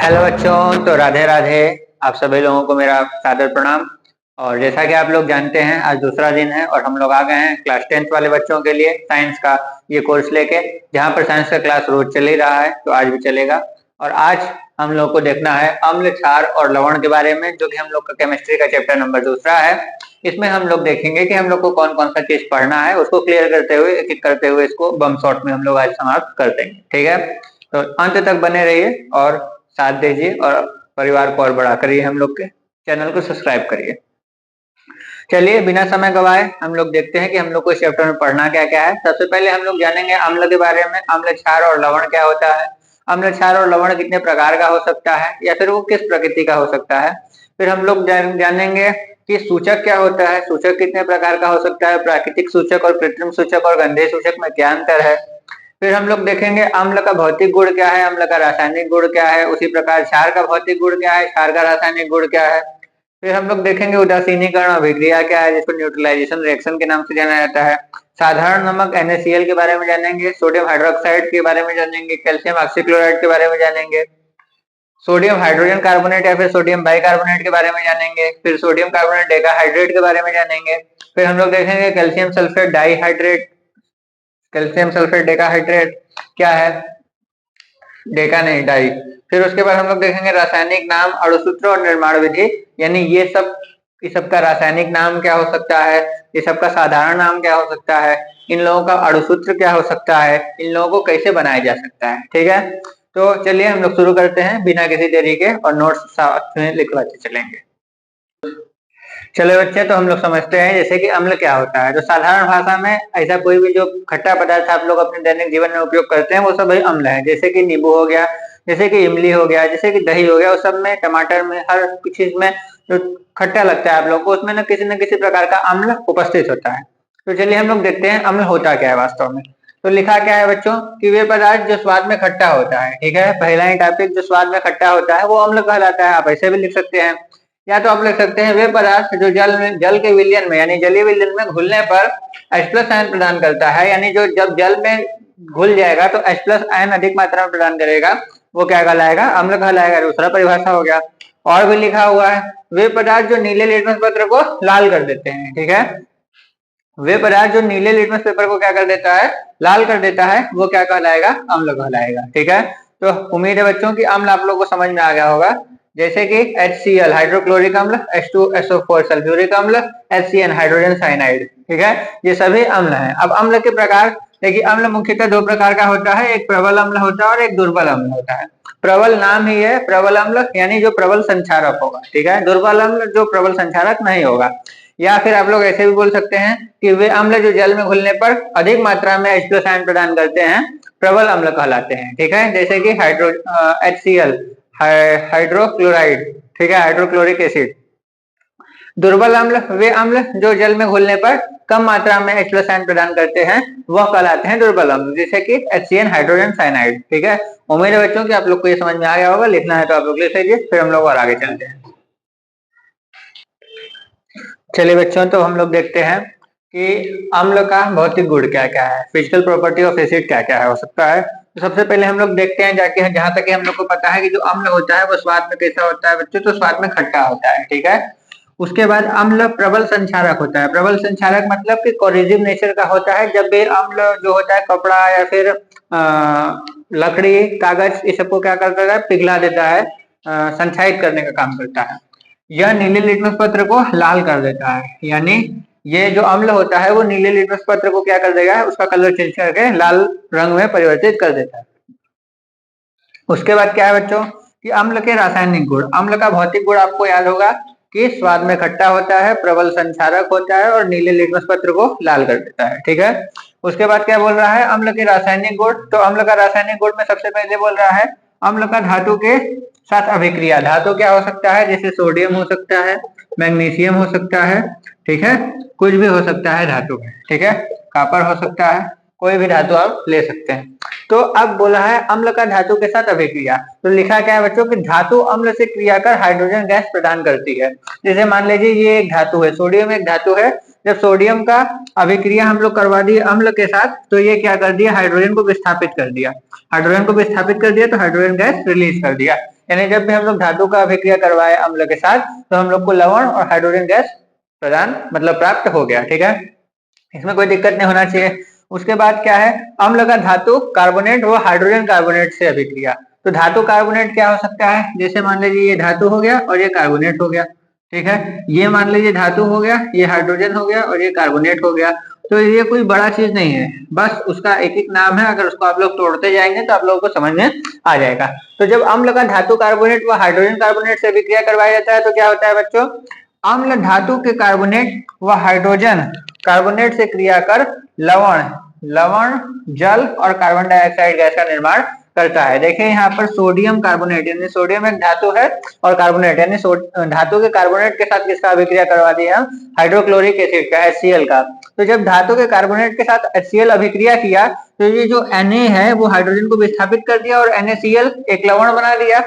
Hello बच्चों, तो राधे राधे। आप सभी लोगों को मेरा सादर प्रणाम। और जैसा कि आप लोग जानते हैं, आज दूसरा दिन है और हम लोग आ गए हैं क्लास 10th वाले बच्चों के लिए साइंस का ये कोर्स लेके, जहाँ पर साइंस का क्लास रोज चल ही रहा है, तो आज भी चलेगा। और आज हम लोग को देखना है अम्ल, क्षार और लवण के बारे में, जो कि हम लोग का केमिस्ट्री का चैप्टर नंबर दूसरा है। इसमें हम लोग देखेंगे कि हम लोग को कौन कौन सा चीज पढ़ना है, उसको क्लियर करते हुए, एक एक करते हुए इसको बम शॉट में हम लोग आज समाप्त कर देंगे। ठीक है, तो अंत तक बने रहिए और साथ दीजिए और परिवार को और बड़ा करिए, हम लोग के चैनल को सब्सक्राइब करिए। चलिए बिना समय गवाए हम लोग देखते हैं कि हम लोग को इस चैप्टर में पढ़ना क्या क्या है। सबसे पहले हम लोग जानेंगे अम्ल के बारे में। अम्ल, क्षार और लवण क्या होता है, अम्ल, क्षार और लवण कितने प्रकार का हो सकता है या फिर वो किस प्रकृति का हो सकता है। फिर हम लोग जानेंगे कि सूचक क्या होता है, सूचक कितने प्रकार का हो सकता है, प्राकृतिक सूचक और कृत्रिम सूचक और गंधीय सूचक में क्या अंतर है। फिर हम लोग देखेंगे अम्ल का भौतिक गुण क्या है, अम्ल का रासायनिक गुण क्या है, उसी प्रकार क्षार का भौतिक गुण क्या है, क्षार का रासायनिक गुण क्या है। फिर हम लोग देखेंगे उदासीनीकरण अभिक्रिया क्या है, जिसको न्यूट्रलाइजेशन रिएक्शन के नाम से जाना जाता है। साधारण नमक NaCl के बारे में जानेंगे, सोडियम हाइड्रोक्साइड के बारे में जानेंगे, कैल्शियम ऑक्सीक्लोराइड के बारे में जानेंगे, सोडियम हाइड्रोजन कार्बोनेट या फिर सोडियम बाइकार्बोनेट के बारे में जानेंगे, फिर सोडियम कार्बोनेट डेकाहाइड्रेट के बारे में जानेंगे। फिर हम लोग देखेंगे calcium sulphate dihydrate, calcium sulphate decahydrate क्या है, डेका नहीं डाई। फिर उसके बाद हम लोग देखेंगे रासायनिक नाम, अणुसूत्र और निर्माण विधि, यानी ये सब का रासायनिक नाम क्या हो सकता है, ये सब का साधारण नाम क्या हो सकता है, इन लोगों का अणुसूत्र क्या हो सकता है, इन लोगों को कैसे बनाया जा सकता है। ठीक है, तो चलिए हम लोग शुरू करते हैं बिना किसी देरी के और नोट्स साथ में लिखवाते चलेंगे। चलो बच्चे, तो हम लोग समझते हैं जैसे कि अम्ल क्या होता है। तो साधारण भाषा में ऐसा कोई भी जो खट्टा पदार्थ आप लोग अपने दैनिक जीवन में उपयोग करते हैं वो सब अम्ल है। जैसे कि नींबू हो गया, जैसे कि इमली हो गया, जैसे कि दही हो गया, उस सब में, टमाटर में, हर चीज में जो खट्टा लगता है आप लोग को, उसमें न किसी प्रकार का अम्ल उपस्थित होता है। तो चलिए हम लोग देखते हैं अम्ल होता क्या है वास्तव में। तो लिखा क्या है बच्चों कि वे पदार्थ जो स्वाद में खट्टा होता है। ठीक है, पहला ही टॉपिक, जो स्वाद में खट्टा होता है वो अम्ल कहलाता है। आप ऐसे भी लिख सकते हैं, या तो आप लिख सकते हैं वे पदार्थ जो जल के विलयन में, यानी जलीय विलयन में घुलने पर H+ आयन प्रदान करता है, यानी जो जब जल में घुल जाएगा तो H+ आयन अधिक मात्रा में प्रदान करेगा, वो क्या कहलाएगा, अम्ल कहलाएगा। दूसरा परिभाषा हो गया। और भी लिखा हुआ है वे पदार्थ जो नीले लिटमस पत्र को लाल कर देते हैं। ठीक है, वे पदार्थ जो नीले लिटमस पेपर को क्या कर देता है, लाल कर देता है, वो क्या कहलाएगा, अम्ल कहलाएगा। ठीक है, तो उम्मीद है बच्चों कि अम्ल आप लोगों को समझ में आ गया होगा। जैसे कि HCl हाइड्रोक्लोरिक अम्ल, H2SO4 सल्फ्यूरिक अम्ल, HCN हाइड्रोजन साइनाइड। ठीक है, ये सभी अम्ल हैं। अब अम्ल के प्रकार देखिए, अम्ल मुख्यतः दो प्रकार का होता है, एक प्रबल अम्ल होता है और एक दुर्बल अम्ल होता है। प्रबल नाम ही है प्रबल अम्ल, यानी जो प्रबल संचारक होगा। ठीक है, दुर्बल अम्ल जो प्रबल संचारक नहीं होगा। या फिर आप लोग ऐसे भी बोल सकते हैं कि वे अम्ल जो जल में घुलने पर अधिक मात्रा में H+ आयन प्रदान करते हैं, प्रबल अम्ल कहलाते हैं। ठीक है, जैसे कि HCl हाइड्रोक्लोराइड, ठीक है, हाइड्रोक्लोरिक एसिड। दुर्बल अम्ल वे अम्ल जो जल में घुलने पर कम मात्रा में H+ आयन प्रदान करते हैं, वह कहलाते हैं दुर्बल अम्ल, जैसे कि HCN हाइड्रोजन साइनाइड। ठीक है, उम्मीद है बच्चों कि आप लोग को ये समझ में आ गया होगा। लिखना है तो आप लोग लिख लीजिए, फिर हम लोग और आगे चलते हैं। चलिए बच्चों, तो हम लोग देखते हैं कि अम्ल का भौतिक गुण क्या क्या है, फिजिकल प्रॉपर्टी ऑफ एसिड क्या क्या है हो सकता है। तो सबसे पहले हम लोग देखते हैं जाके, जहां तक हम लोग को पता है कि जो अम्ल होता है वो स्वाद में कैसा होता है बच्चों, तो स्वाद में खट्टा होता है। ठीक है, उसके बाद अम्ल प्रबल संचारक होता है। प्रबल संचारक मतलब कि कोरिजिव नेचर का होता है। जब भी अम्ल जो होता है कपड़ा या फिर लकड़ी, कागज, इस सबको क्या करता है, पिघला देता है, संक्षारित करने का काम करता है। यह नीले लिटमस पत्र को लाल कर देता है, यानी ये जो अम्ल होता है वो नीले लिटमस पत्र को क्या कर देगा, उसका कलर चेंज करके लाल रंग में परिवर्तित कर देता है। उसके बाद क्या है बच्चों कि अम्ल के रासायनिक गुण। अम्ल का भौतिक गुण आपको याद होगा कि स्वाद में खट्टा होता है, प्रबल संचारक होता है और नीले लिटमस पत्र को लाल कर देता है। ठीक है, उसके बाद क्या बोल रहा है, अम्ल के रासायनिक गुण। तो अम्ल का रासायनिक गुण में सबसे पहले बोल रहा है अम्ल का धातु के साथ अभिक्रिया। धातु क्या हो सकता है, जैसे सोडियम हो सकता है, मैग्नीशियम हो सकता है, ठीक है, कुछ भी हो सकता है धातु में। ठीक है, कॉपर हो सकता है, कोई भी धातु आप ले सकते हैं। तो अब बोला है अम्ल का धातु के साथ अभिक्रिया। तो लिखा क्या है बच्चों कि धातु अम्ल से क्रिया कर हाइड्रोजन गैस प्रदान करती है। जैसे मान लीजिए ये एक धातु है, सोडियम एक धातु है। जब सोडियम का अभिक्रिया हम लोग करवा दिए अम्ल के साथ, तो ये क्या कर दिया, हाइड्रोजन को विस्थापित कर दिया। हाइड्रोजन को विस्थापित कर दिया तो हाइड्रोजन गैस रिलीज कर दिया। यानी जब भी हम लोग धातु का अभिक्रिया करवाए अम्ल के साथ तो हम लोग को लवण और हाइड्रोजन गैस प्रदान मतलब प्राप्त हो गया। ठीक है, इसमें कोई दिक्कत नहीं होना चाहिए। उसके बाद क्या है, अम्ल का धातु कार्बोनेट व हाइड्रोजन कार्बोनेट से अभिक्रिया। तो धातु कार्बोनेट क्या हो सकता है, जैसे मान लीजिए ये धातु हो गया और ये कार्बोनेट हो गया। ठीक है, ये मान लीजिए धातु हो गया, ये हाइड्रोजन हो गया और ये कार्बोनेट हो गया। तो ये कोई बड़ा चीज नहीं है, बस उसका एक एक नाम है, अगर उसको आप लोग तोड़ते जाएंगे तो आप लोगों को समझ में आ जाएगा। तो जब अम्ल का धातु कार्बोनेट व हाइड्रोजन कार्बोनेट से अभिक्रिया करवाया जाता है तो क्या होता है बच्चों, अम्ल धातु के कार्बोनेट व हाइड्रोजन कार्बोनेट से क्रिया कर लवण जल और कार्बन डाइऑक्साइड गैस का निर्माण करता है। देखिए यहाँ पर सोडियम कार्बोनेट यानी सोडियम एक धातु है और कार्बोनेट यानी धातु के कार्बोनेट के साथ किसका अभिक्रिया करवा दिया, हाइड्रोक्लोरिक एसिड का, HCl का। तो जब धातु के कार्बोनेट के साथ HCl अभिक्रिया किया तो ये जो Na है वो हाइड्रोजन को विस्थापित कर दिया और NaCl एक लवण बना दिया।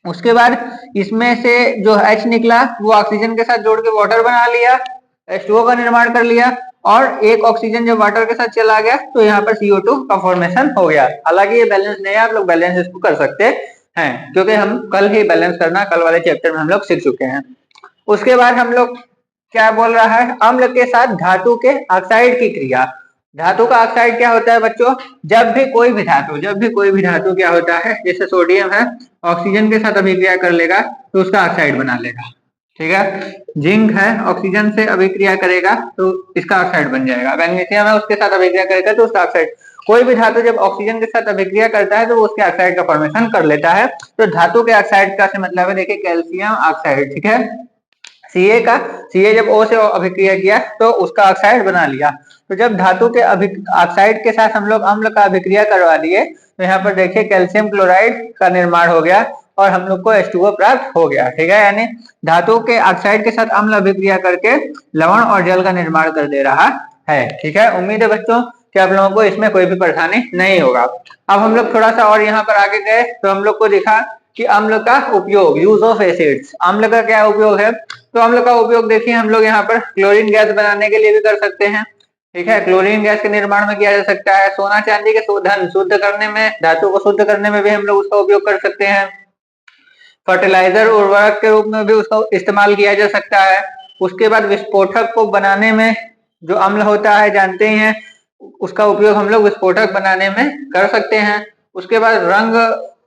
उसके बाद इसमें से जो H निकला वो ऑक्सीजन के साथ जोड़ के वाटर बना लिया, H2O का निर्माण कर लिया और एक ऑक्सीजन जब वाटर के साथ चला गया तो यहाँ पर CO2 का फॉर्मेशन हो गया। हालांकि ये बैलेंस नहीं है, आप लोग बैलेंस इसको कर सकते हैं क्योंकि हम कल ही बैलेंस करना कल वाले चैप्टर में हम लोग सीख चुके हैं। उसके बाद हम लोग क्या बोल रहा है, अम्ल के साथ धातु के ऑक्साइड की क्रिया। धातु का ऑक्साइड क्या होता है बच्चों, जब भी कोई भी धातु क्या होता है, जैसे सोडियम है ऑक्सीजन के साथ अभिक्रिया कर लेगा तो उसका ऑक्साइड बना लेगा। ठीक है, जिंक है ऑक्सीजन से अभिक्रिया करेगा तो इसका ऑक्साइड बन जाएगा। मैग्नीशियम है उसके साथ अभिक्रिया करेगा तो उसका ऑक्साइड। कोई भी धातु जब ऑक्सीजन के साथ अभिक्रिया करता है तो वो उसके ऑक्साइड का फॉर्मेशन कर लेता है। तो धातु के ऑक्साइड का मतलब है, देखिए कैल्शियम ऑक्साइड। ठीक है, Ca जब O से अभिक्रिया किया तो उसका ऑक्साइड बना लिया। तो जब धातु के ऑक्साइड के साथ हम लोग अम्ल का अभिक्रिया करवा दिए तो यहाँ पर देखिए कैल्शियम क्लोराइड का निर्माण हो गया और हम लोग को H2O प्राप्त हो गया। ठीक है, यानी धातु के ऑक्साइड के साथ अम्ल अभिक्रिया करके लवण और जल का निर्माण कर दे रहा है। ठीक है, उम्मीद है बच्चों कि आप लोगों को इसमें कोई भी परेशानी नहीं होगा। अब हम लोग थोड़ा सा और यहाँ पर आगे गए तो हम लोग को दिखा कि अम्ल का उपयोग, यूज ऑफ एसिड्स। अम्ल का क्या उपयोग है, तो अम्ल का उपयोग देखिए हम लोग यहाँ पर क्लोरीन गैस बनाने के लिए भी कर सकते हैं। ठीक है, क्लोरीन गैस के निर्माण में किया जा सकता है। सोना चांदी के शोधन शुद्ध करने में, धातु को शुद्ध करने में भी हम लोग उसका उपयोग कर सकते हैं। फर्टिलाइजर उर्वरक के रूप में भी उसका इस्तेमाल किया जा सकता है। उसके बाद विस्फोटक को बनाने में जो अम्ल होता है जानते ही हैं, उसका उपयोग हम लोग विस्फोटक बनाने में कर सकते हैं। उसके बाद रंग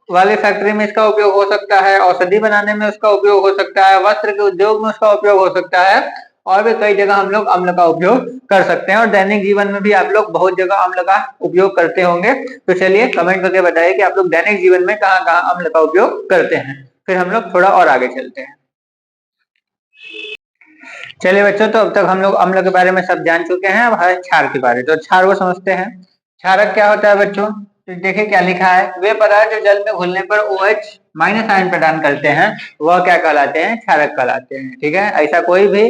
वाले फैक्ट्री में इसका उपयोग हो सकता है, औषधि बनाने में उसका उपयोग हो सकता है, वस्त्र के उद्योग में उसका उपयोग हो सकता है और भी कई जगह हम लोग अम्ल का उपयोग कर सकते हैं। और दैनिक जीवन में भी आप लोग बहुत जगह अम्ल का उपयोग करते होंगे। तो चलिए कमेंट करके बताइए कि आप लोग दैनिक जीवन में कहाँ कहाँ अम्ल का उपयोग करते हैं, फिर हम लोग थोड़ा और आगे चलते हैं। चलिए बच्चों, तो अब तक हम लोग अम्ल के बारे में सब जान चुके हैं। अब है क्षार के बारे में, तो क्षार को समझते हैं। क्षारक क्या होता है बच्चों, तो देखिए क्या लिखा है, वे पदार्थ जो जल में घुलने पर OH माइनस आयन प्रदान करते हैं वह क्या कहलाते हैं, क्षारक कहलाते हैं। ठीक है, ऐसा कोई भी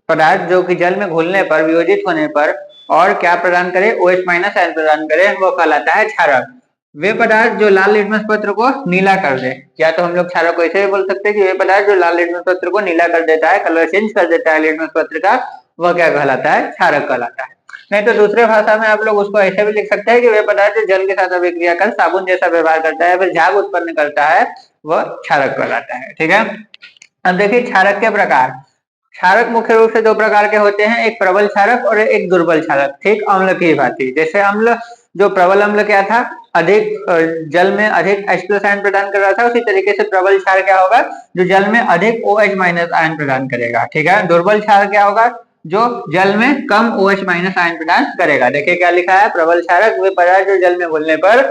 पदार्थ जो कि जल में घुलने पर, वियोजित होने पर और क्या प्रदान करे, OH माइनस आयन प्रदान करे, वह कहलाता है क्षारक। वे पदार्थ जो लाल लिटमस पत्र को नीला कर दे, या तो हम लोग क्षारक को ऐसे भी बोल सकते हैं कि वे पदार्थ जो लाल लिटमस पत्र को नीला कर देता है, कलर चेंज कर देता है लिटमस पत्र का, वह क्या कहलाता है, क्षारक कहलाता है। नहीं तो दूसरे भाषा में आप लोग उसको ऐसे भी लिख सकते हैं कि वे पदार्थ जो जल के साथ अभिक्रिया कर साबुन जैसा व्यवहार करता है, फिर झाग उत्पन्न करता है, वह क्षारक कहलाता है। ठीक है, अब देखिए क्षारक के प्रकार। क्षारक मुख्य रूप से दो प्रकार के होते हैं, एक प्रबल क्षारक और एक दुर्बल क्षारक। ठीक अम्ल की भांति, जैसे अम्ल जो प्रबल अम्ल क्या था, अधिक जल में अधिक H+ आयन प्रदान कर रहा था, उसी तरीके से प्रबल क्षार क्या होगा, जो जल में अधिक OH- आयन प्रदान करेगा। ठीक है, दुर्बल क्षार क्या होगा, जो जल में कम OH- आयन प्रदान करेगा। देखिए क्या लिखा है, प्रबल क्षारक वे पदार्थ जो जल में घुलने पर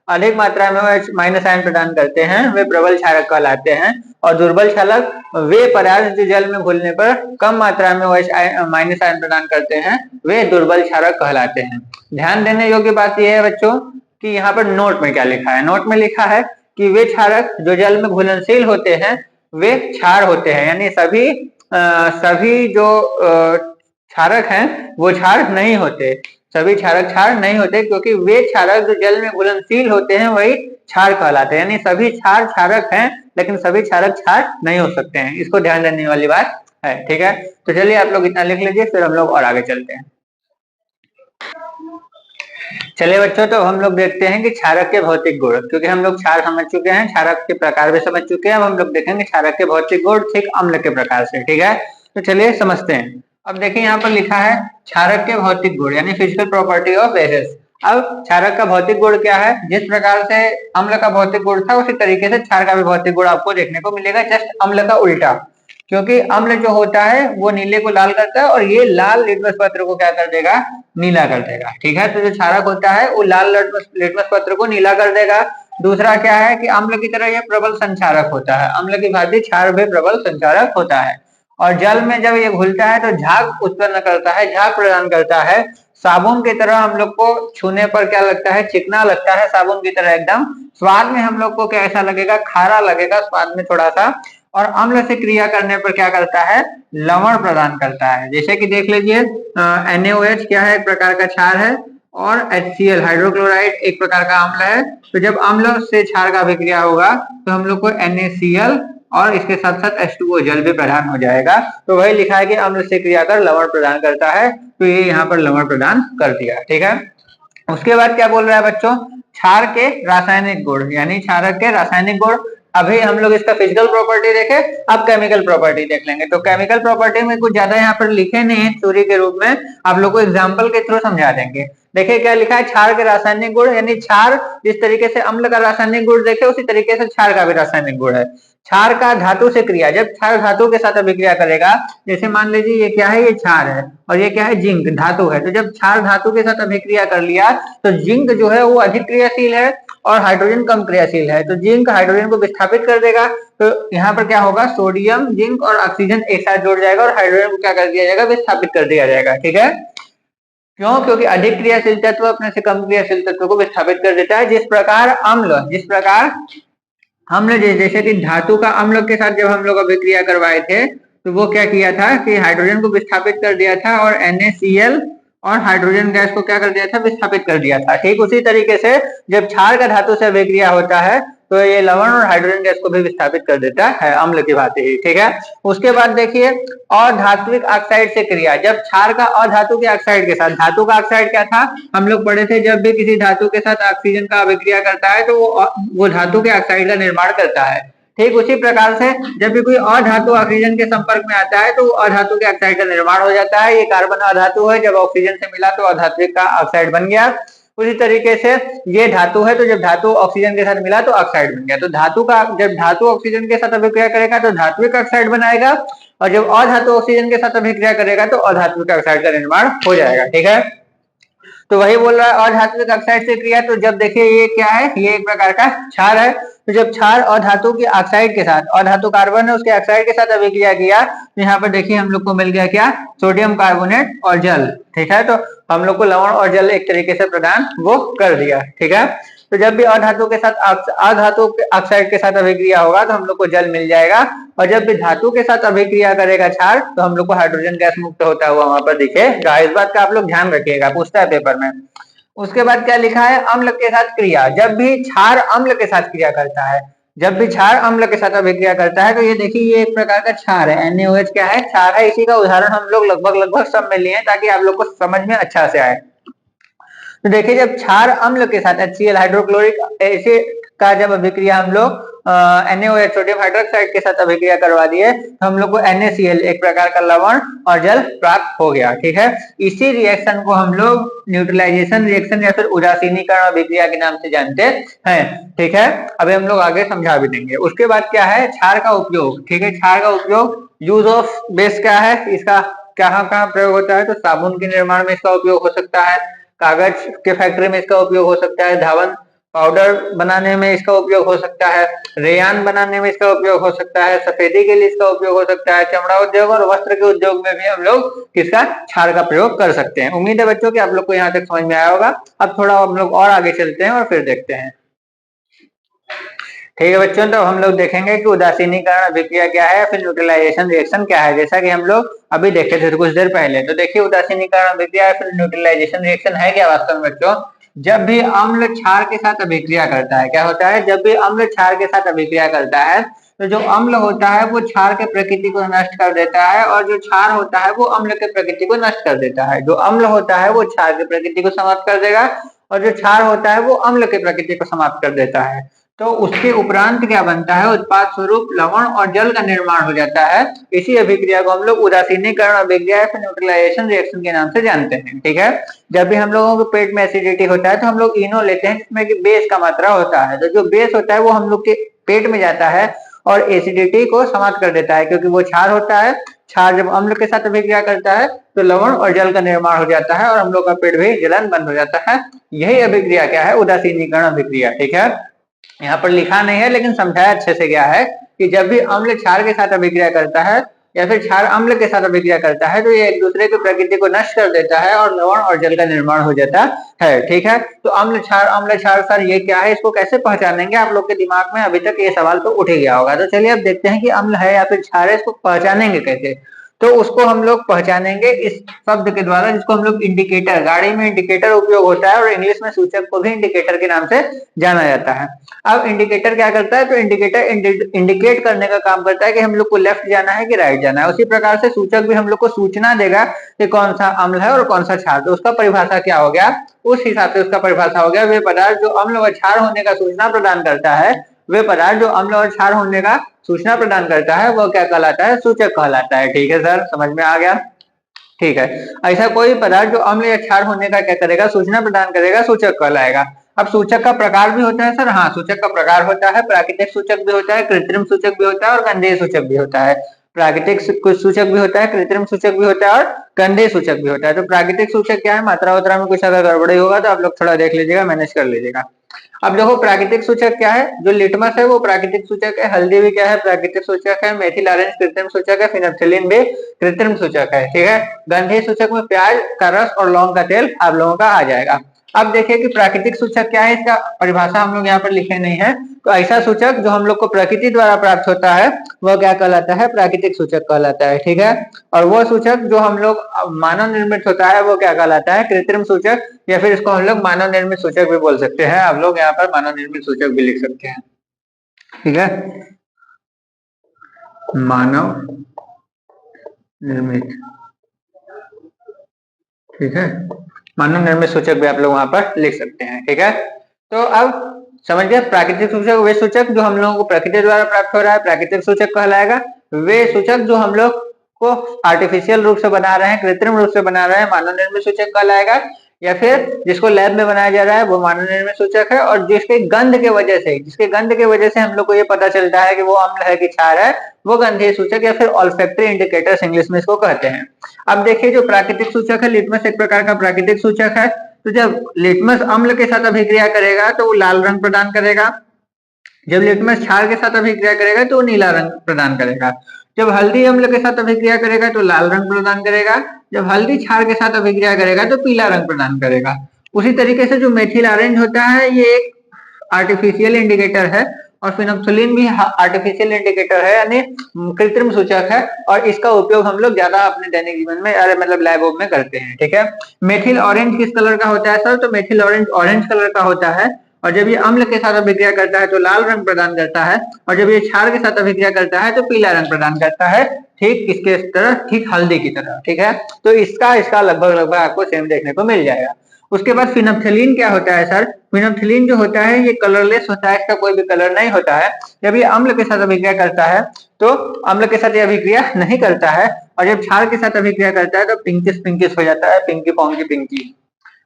अधिक मात्रा में OH- आयन प्रदान करते हैं, वे प्रबल क्षारक कहलाते हैं। और दुर्बल क्षारक वे पदार्थ जो जल में घुलने पर कम मात्रा में OH- आयन प्रदान करते हैं, वे दुर्बल क्षारक कहलाते हैं। ध्यान देने योग्य बात यह है बच्चों कि यहाँ पर नोट में क्या लिखा है, नोट में लिखा है कि वे क्षारक जो जल में घुलनशील होते हैं वे क्षार होते हैं, यानी सभी जो क्षारक हैं वो क्षार नहीं होते, सभी क्षारक क्षार नहीं होते, क्योंकि वे क्षारक जो जल में घुलनशील होते हैं वही क्षार कहलाते हैं। यानी सभी क्षार क्षारक हैं लेकिन सभी क्षारक क्षार नहीं हो सकते हैं, इसको ध्यान देने वाली बात है। ठीक है, तो चलिए आप लोग इतना लिख लीजिए, फिर हम लोग और आगे चलते हैं। चलिए बच्चों, तो हम लोग देखते हैं कि क्षारक के भौतिक गुण, क्योंकि हम लोग क्षार समझ चुके हैं, क्षारक के प्रकार भी समझ चुके हैं। अब हम लोग देखेंगे क्षारक के भौतिक गुण ठीक अम्ल के प्रकार से। ठीक है, तो चलिए समझते हैं। अब देखिए यहाँ पर लिखा है क्षारक के भौतिक गुण यानी फिजिकल प्रॉपर्टी ऑफ बेसेस। अब क्षारक का भौतिक गुण क्या है? जिस प्रकार से अम्ल का भौतिक गुण था उसी तरीके से क्षार का भी भौतिक गुण आपको देखने को मिलेगा, जस्ट अम्ल का उल्टा। क्योंकि अम्ल जो होता है वो नीले को लाल करता है और ये लाल लिटमस पत्र को क्या कर देगा? नीला कर देगा। ठीक है, तो जो क्षारक होता है वो लाल लिटमस पत्र को नीला कर देगा। दूसरा क्या है कि अम्ल की तरह यह प्रबल संचारक होता है, अम्ल की भांति क्षार भी प्रबल संचारक होता है। और जल में जब ये घुलता है तो झाग उत्पन्न करता है, झाग प्रदान करता है। साबुन की तरह हम लोग को छूने पर क्या लगता है? चिकना लगता है, साबुन की तरह एकदम। स्वाद में हम लोग को कैसा लगेगा? खारा लगेगा स्वाद में थोड़ा सा। और अम्ल से क्रिया करने पर क्या करता है? लवण प्रदान करता है। जैसे कि देख लीजिए NaOH क्या है? एक प्रकार का क्षार है। और HCl हाइड्रोक्लोराइड एक प्रकार का अम्ल है। तो जब अम्ल से क्षार का अभिक्रिया होगा तो हम लोग को NaCl और इसके साथ साथ H2O जल भी प्रदान हो जाएगा। तो वही लिखा है कि अम्ल से क्रिया कर लवण प्रदान करता है, तो ये यहाँ पर लवण प्रदान कर दिया। ठीक है, उसके बाद क्या बोल रहा है बच्चों? क्षार के रासायनिक गुण यानी क्षारक के रासायनिक गुण। अभी हम लोग इसका फिजिकल प्रॉपर्टी देखे, अब केमिकल प्रॉपर्टी देख लेंगे। तो केमिकल प्रॉपर्टी में कुछ ज्यादा यहाँ पर लिखे नहीं है थ्योरी के रूप में, आप लोग को एग्जाम्पल के थ्रू समझा देंगे। देखिए क्या लिखा है? क्षार के रासायनिक गुण यानी क्षार जिस तरीके से अम्ल का रासायनिक गुण देखे उसी तरीके से क्षार का भी रासायनिक गुण है। क्षार का धातु से क्रिया, जब क्षार धातु के साथ अभिक्रिया करेगा, जैसे मान लीजिए ये क्या है? ये क्षार है और ये क्या है? जिंक धातु है। तो जब क्षार धातु के साथ अभिक्रिया कर लिया तो जिंक जो है वो अधिक क्रियाशील है और हाइड्रोजन कम क्रियाशील है। तो जिंक हाइड्रोजन को विस्थापित कर देगा। तो यहाँ पर क्या होगा? सोडियम, जिंक और ऑक्सीजन एक साथ जुड़ जाएगा और हाइड्रोजन को क्या कर दिया जाएगा? विस्थापित कर दिया जाएगा। ठीक है, क्यों? क्योंकि अधिक क्रियाशील तत्व अपने से कम क्रियाशील तत्व को विस्थापित कर देता है। जिस प्रकार अम्ल जैसे कि धातु का अम्ल के साथ जब हम लोग अभिक्रिया करवाए थे तो वो क्या किया था कि हाइड्रोजन को विस्थापित कर दिया था और NaCl और हाइड्रोजन गैस को क्या कर दिया था? विस्थापित कर दिया था। ठीक उसी तरीके से जब क्षार का धातु से अभिक्रिया होता है तो ये लवण और हाइड्रोजन गैस को भी विस्थापित कर देता है अम्ल की भांति ही। ठीक है, उसके बाद देखिए अधात्विक ऑक्साइड से क्रिया, जब क्षार का अधातु के ऑक्साइड के साथ, धातु का ऑक्साइड क्या था? हम लोग पढ़े थे, जब भी किसी धातु के साथ ऑक्सीजन का अभिक्रिया करता है तो वो धातु के ऑक्साइड का निर्माण करता है। ठीक उसी प्रकार से जब भी कोई अधातु ऑक्सीजन के संपर्क में आता है तो अधातु के ऑक्साइड का निर्माण हो जाता है। ये कार्बन अधातु है, जब ऑक्सीजन से मिला तो अधात्विक का ऑक्साइड बन गया। उसी तरीके से ये धातु है, तो जब धातु ऑक्सीजन के साथ मिला तो ऑक्साइड बन गया। तो धातु का जब धातु ऑक्सीजन के साथ अभिक्रिया करेगा तो धात्विक ऑक्साइड बनाएगा और जब अधातु ऑक्सीजन के साथ अभिक्रिया करेगा तो अधात्विक ऑक्साइड का निर्माण हो जाएगा। ठीक है, तो वही बोल रहा है अधात्विक ऑक्साइड से क्रिया। तो जब देखिए ये क्या है? ये एक प्रकार का क्षार है। तो जब क्षार अधातु के ऑक्साइड के साथ, अधातु कार्बन है उसके ऑक्साइड के साथ अभिक्रिया किया तो यहाँ पर देखिए हम लोग को मिल गया क्या? सोडियम कार्बोनेट और जल। ठीक है, तो हम लोग को लवण और जल एक तरीके से प्रदान वो कर दिया। ठीक है, तो जब भी अधातु के साथ अधातु ऑक्साइड के साथ अभिक्रिया होगा तो हम लोग को जल मिल जाएगा और जब भी धातु के साथ अभिक्रिया करेगा क्षार तो हम लोग को हाइड्रोजन गैस मुक्त होता हुआ वहां पर दिखेगा। इस बात का आप लोग ध्यान रखिएगा, पूछता है पेपर में। उसके बाद क्या लिखा है? अम्ल के साथ क्रिया, जब भी क्षार अम्ल के साथ क्रिया करता है, जब भी क्षार अम्ल के साथ अभिक्रिया करता है तो ये देखिए ये एक प्रकार का क्षार है। NaOH क्या है? क्षार है। इसी का उदाहरण हम लोग लगभग सब में लिए हैं ताकि आप लोग को समझ में अच्छा से आए। तो देखिए जब क्षार अम्ल के साथ HCl हाइड्रोक्लोरिक एसिड का जब अभिक्रिया हम लोग NaOH सोडियम हाइड्रोक्साइड के साथ अभिक्रिया करवा दिए तो हम लोग को NaCl एक प्रकार का लवण और जल प्राप्त हो गया। ठीक है, इसी रिएक्शन को हम लोग न्यूट्रलाइजेशन रिएक्शन या फिर उदासीनीकरण अभिक्रिया के नाम से जानते हैं। ठीक है, अभी हम लोग आगे समझा भी देंगे। उसके बाद क्या है? क्षार का उपयोग। ठीक है, क्षार का उपयोग, यूज ऑफ बेस क्या है? इसका कहाँ कहाँ प्रयोग होता है? तो साबुन के निर्माण में इसका उपयोग हो सकता है, कागज के फैक्ट्री में इसका उपयोग हो सकता है, धावन पाउडर बनाने में इसका उपयोग हो सकता है, रेयान बनाने में इसका उपयोग हो सकता है, सफेदी के लिए इसका उपयोग हो सकता है, चमड़ा उद्योग और वस्त्र के उद्योग में भी हम लोग इसका क्षार का प्रयोग कर सकते हैं। उम्मीद है बच्चों कि आप लोग को यहाँ तक समझ में आया होगा। अब थोड़ा हम लोग और आगे चलते हैं और फिर देखते हैं। ठीक है बच्चों, तो हम लोग देखेंगे कि उदासीनीकरण अभिक्रिया क्या है, फिर न्यूट्रलाइजेशन रिएक्शन क्या है, जैसा कि हम लोग अभी देखे थे कुछ देर पहले। तो देखिए उदासीनीकरण अभिक्रिया फिर न्यूट्रलाइजेशन रिएक्शन है क्या वास्तव में बच्चों? जब भी अम्ल क्षार के साथ अभिक्रिया करता है, क्या होता है? जब भी अम्ल क्षार के साथ अभिक्रिया करता है तो जो अम्ल होता है वो क्षार के प्रकृति को नष्ट कर देता है और जो क्षार होता है वो अम्ल के प्रकृति को नष्ट कर देता है। जो अम्ल होता है वो क्षार की प्रकृति को समाप्त कर देगा और जो क्षार होता है वो अम्ल की प्रकृति को समाप्त कर देता है। तो उसके उपरांत क्या बनता है, उत्पाद स्वरूप लवण और जल का निर्माण हो जाता है। इसी अभिक्रिया को हम लोग उदासीनीकरण अभिक्रिया या न्यूट्रलाइजेशन रिएक्शन के नाम से जानते हैं। ठीक है, जब भी हम लोगों के पेट में एसिडिटी होता है तो हम लोग इनो लेते हैं जिसमें कि बेस का मात्रा होता है। तो जो बेस होता है वो हम लोग के पेट में जाता है और एसिडिटी को समाप्त कर देता है, क्योंकि वो क्षार होता है। क्षार जब अम्ल के साथ अभिक्रिया करता है तो लवण और जल का निर्माण हो जाता है और हम लोग का पेट भी जलन बंद हो जाता है। यही अभिक्रिया क्या है, उदासीनीकरण अभिक्रिया। ठीक है, यहाँ पर लिखा नहीं है लेकिन समझाया अच्छे से गया है कि जब भी अम्ल क्षार के साथ अभिक्रिया करता है या फिर क्षार अम्ल के साथ अभिक्रिया करता है तो ये एक दूसरे की प्रकृति को नष्ट कर देता है और लवण और जल का निर्माण हो जाता है। ठीक है, तो अम्ल क्षार सर ये क्या है, इसको कैसे पहचानेंगे? आप लोग के दिमाग में अभी तक ये सवाल तो उठ ही गया होगा। तो चलिए अब देखते हैं कि अम्ल है या फिर क्षार है, इसको पहचानेंगे कैसे। तो उसको हम लोग पहचानेंगे इस शब्द के द्वारा जिसको हम लोग इंडिकेटर, गाड़ी में इंडिकेटर उपयोग होता है और इंग्लिश में सूचक को भी इंडिकेटर के नाम से जाना जाता है। अब इंडिकेटर क्या करता है, तो इंडिकेटर इंडिकेट करने का काम करता है कि हम लोग को लेफ्ट जाना है कि राइट जाना है। उसी प्रकार से सूचक भी हम लोग को सूचना देगा कि कौन सा अम्ल है और कौन सा क्षार। तो उसका परिभाषा क्या हो गया, उस हिसाब से उसका परिभाषा हो गया, वे पदार्थ जो अम्ल व क्षार होने का सूचना प्रदान करता है, वे पदार्थ जो अम्ल और क्षार होने का सूचना प्रदान करता है वह क्या कहलाता है, सूचक कहलाता है। ठीक है सर, समझ में आ गया? ठीक है, ऐसा कोई पदार्थ जो अम्ल या क्षार होने का क्या करेगा, सूचना प्रदान करेगा, सूचक कहलाएगा। अब सूचक का प्रकार भी होता है सर। हाँ, सूचक का प्रकार होता है, प्राकृतिक सूचक भी होता है, कृत्रिम सूचक भी होता है और गंधीय सूचक भी होता है। प्राकृतिक सूचक भी होता है, कृत्रिम सूचक भी होता है और गंधीय सूचक भी होता है। तो प्राकृतिक सूचक क्या है, मात्रा वात्रा में कुछ अगर गड़बड़ी होगा तो आप लोग थोड़ा देख लीजिएगा, मैनेज कर लीजिएगा। अब देखो प्राकृतिक सूचक क्या है, जो लिटमस है वो प्राकृतिक सूचक है, हल्दी भी क्या है, प्राकृतिक सूचक है, मेथिल ऑरेंज कृत्रिम सूचक है, फिनोप्थिलीन भी कृत्रिम सूचक है। ठीक है, गंधीय सूचक में प्याज का रस और लौंग का तेल आप लोगों का आ जाएगा। अब देखिए कि प्राकृतिक सूचक क्या है, इसका परिभाषा हम लोग यहाँ पर लिखे नहीं है। तो ऐसा सूचक जो हम लोग को प्रकृति द्वारा प्राप्त होता है वह क्या कहलाता है, प्राकृतिक सूचक कहलाता है। ठीक है, और वो सूचक जो हम लोग मानव निर्मित होता है वो क्या कहलाता है, कृत्रिम सूचक, या फिर इसको हम लोग मानव निर्मित सूचक भी बोल सकते हैं। आप लोग यहाँ पर मानव निर्मित सूचक भी लिख सकते हैं। ठीक है, मानव निर्मित, ठीक है, मानव निर्मित सूचक भी आप लोग वहां पर लिख सकते हैं। ठीक है, तो अब समझ गए, प्राकृतिक सूचक वे सूचक जो हम लोगों को प्रकृति द्वारा प्राप्त हो रहा है प्राकृतिक सूचक कहलाएगा। वे सूचक जो हम लोग को आर्टिफिशियल रूप से बना रहे हैं, कृत्रिम रूप से बना रहे हैं, मानव निर्मित सूचक कहलाएगा। या फिर जिसको लैब में बनाया जा रहा है वो मानव निर्मित सूचक है। और जिसके गंध के वजह से हम लोग को ये पता चलता है कि वो अम्ल है कि क्षार है, वो गंधीय सूचक या फिर ऑल्फैक्टरी इंडिकेटर्स इंग्लिश में इसको कहते हैं। अब देखिए जो प्राकृतिक सूचक है, लिटमस एक प्रकार का प्राकृतिक सूचक है। तो जब लिटमस अम्ल के साथ अभिक्रिया करेगा तो वो लाल रंग प्रदान करेगा। जब लिटमस क्षार के साथ अभिक्रिया करेगा तो वो नीला रंग प्रदान करेगा। जब हल्दी अम्ल के साथ अभिक्रिया करेगा तो लाल रंग प्रदान करेगा। जब हल्दी क्षार के साथ अभिक्रिया करेगा तो पीला रंग प्रदान करेगा। उसी तरीके से जो मेथिल ऑरेंज होता है ये एक आर्टिफिशियल इंडिकेटर है और फिनोप्थिलीन भी आर्टिफिशियल इंडिकेटर है, यानी कृत्रिम सूचक है। और इसका उपयोग हम लोग ज्यादा अपने दैनिक जीवन में मतलब लैब में करते हैं। ठीक है, मेथिल ऑरेंज किस कलर का होता है सर, तो मेथिल ऑरेंज ऑरेंज कलर का होता है। और जब ये अम्ल के साथ अभिक्रिया करता है तो लाल रंग प्रदान करता है। और जब ये क्षार के साथ अभिक्रिया करता है तो पीला रंग प्रदान करता है। ठीक इसके तरह, ठीक हल्दी की तरह। ठीक है, तो इसका लगभग आपको सेम देखने को मिल जाएगा। उसके बाद फिनोप्थिलीन क्या होता है सर, फिनोप्थिलीन जो होता है ये कलरलेस होता है, इसका कोई भी कलर नहीं होता है। जब ये अम्ल के साथ अभिक्रिया करता है तो अम्ल के साथ ये अभिक्रिया नहीं करता है। और जब क्षार के साथ अभिक्रिया करता है तो पिंकिश हो जाता है, पिंकी पोंकी पिंकी।